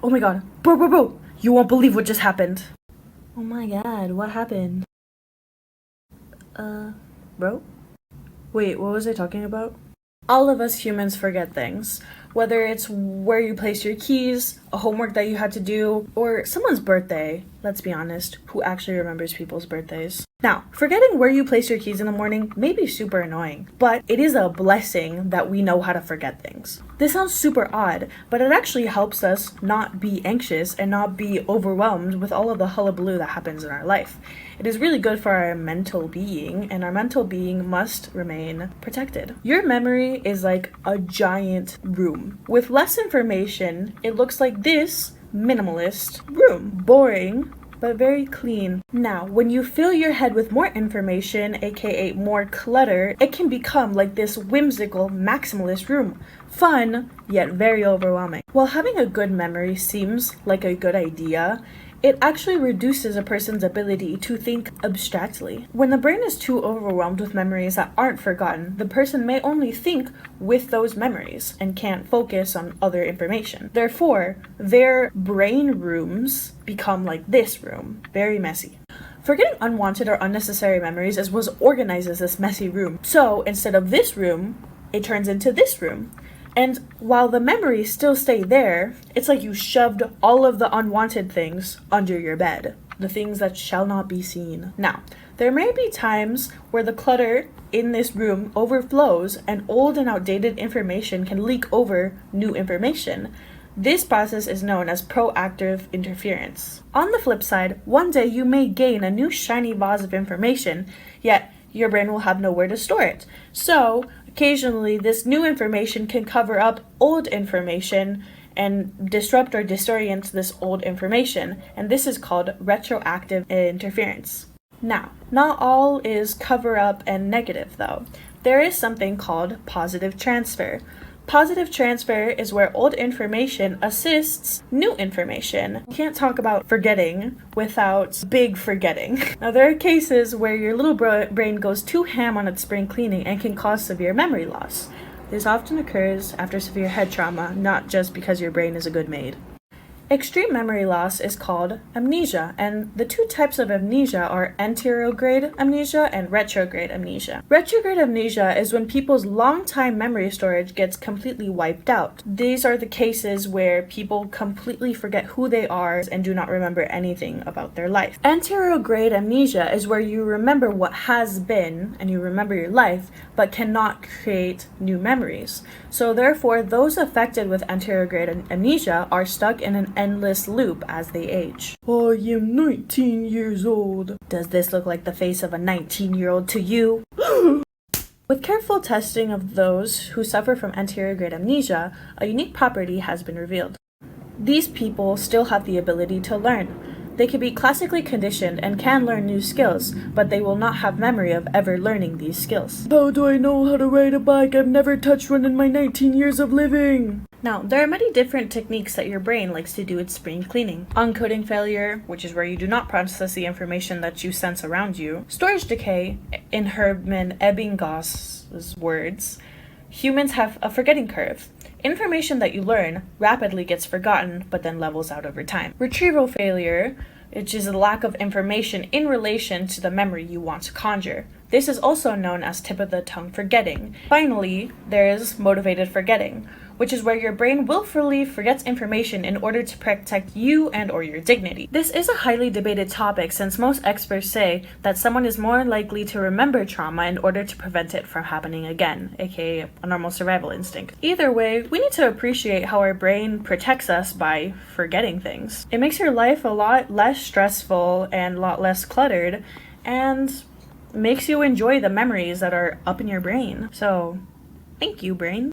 Oh my god. Bro. You won't believe what just happened. Oh my god, what happened? Bro? Wait, what was I talking about? All of us humans forget things. Whether it's where you placed your keys, a homework that you had to do, or someone's birthday. Let's be honest, who actually remembers people's birthdays? Now, forgetting where you place your keys in the morning may be super annoying, but it is a blessing that we know how to forget things. This sounds super odd, but it actually helps us not be anxious and not be overwhelmed with all of the hullabaloo that happens in our life. It is really good for our mental being, and our mental being must remain protected. Your memory is like a giant room. With less information, it looks like this minimalist room. Boring, but very clean. Now, when you fill your head with more information, aka more clutter, it can become like this whimsical maximalist room. Fun, yet very overwhelming. While having a good memory seems like a good idea, it actually reduces a person's ability to think abstractly. When the brain is too overwhelmed with memories that aren't forgotten, the person may only think with those memories and can't focus on other information. Therefore, their brain rooms become like this room, very messy. Forgetting unwanted or unnecessary memories is what organizes this messy room. So instead of this room, it turns into this room. And while the memories still stay there, it's like you shoved all of the unwanted things under your bed, the things that shall not be seen. Now, there may be times where the clutter in this room overflows and old and outdated information can leak over new information. This process is known as proactive interference. On the flip side, one day you may gain a new shiny vase of information, yet your brain will have nowhere to store it. So, occasionally, this new information can cover up old information and disrupt or disorient this old information, and this is called retroactive interference. Now, not all is cover up and negative though. There is something called positive transfer. Positive transfer is where old information assists new information. You can't talk about forgetting without big forgetting. Now, there are cases where your little brain goes too ham on its spring cleaning and can cause severe memory loss. This often occurs after severe head trauma, not just because your brain is a good maid. Extreme memory loss is called amnesia, and the two types of amnesia are anterograde amnesia and retrograde amnesia. Retrograde amnesia is when people's long-time memory storage gets completely wiped out. These are the cases where people completely forget who they are and do not remember anything about their life. Anterograde amnesia is where you remember what has been and you remember your life, but cannot create new memories. So therefore, those affected with anterograde amnesia are stuck in an endless loop as they age. I am 19 years old. Does this look like the face of a 19-year-old to you? With careful testing of those who suffer from anterograde amnesia, a unique property has been revealed. These people still have the ability to learn. They can be classically conditioned and can learn new skills, but they will not have memory of ever learning these skills. How do I know how to ride a bike? I've never touched one in my 19 years of living. Now, there are many different techniques that your brain likes to do its spring cleaning. Encoding failure, which is where you do not process the information that you sense around you. Storage decay, in Hermann Ebbinghaus's words, humans have a forgetting curve. Information that you learn rapidly gets forgotten, but then levels out over time. Retrieval failure, which is a lack of information in relation to the memory you want to conjure. This is also known as tip-of-the-tongue forgetting. Finally, there is motivated forgetting, which is where your brain willfully forgets information in order to protect you and or your dignity. This is a highly debated topic since most experts say that someone is more likely to remember trauma in order to prevent it from happening again, aka a normal survival instinct. Either way, we need to appreciate how our brain protects us by forgetting things. It makes your life a lot less stressful and a lot less cluttered, and makes you enjoy the memories that are up in your brain. So, thank you, brain.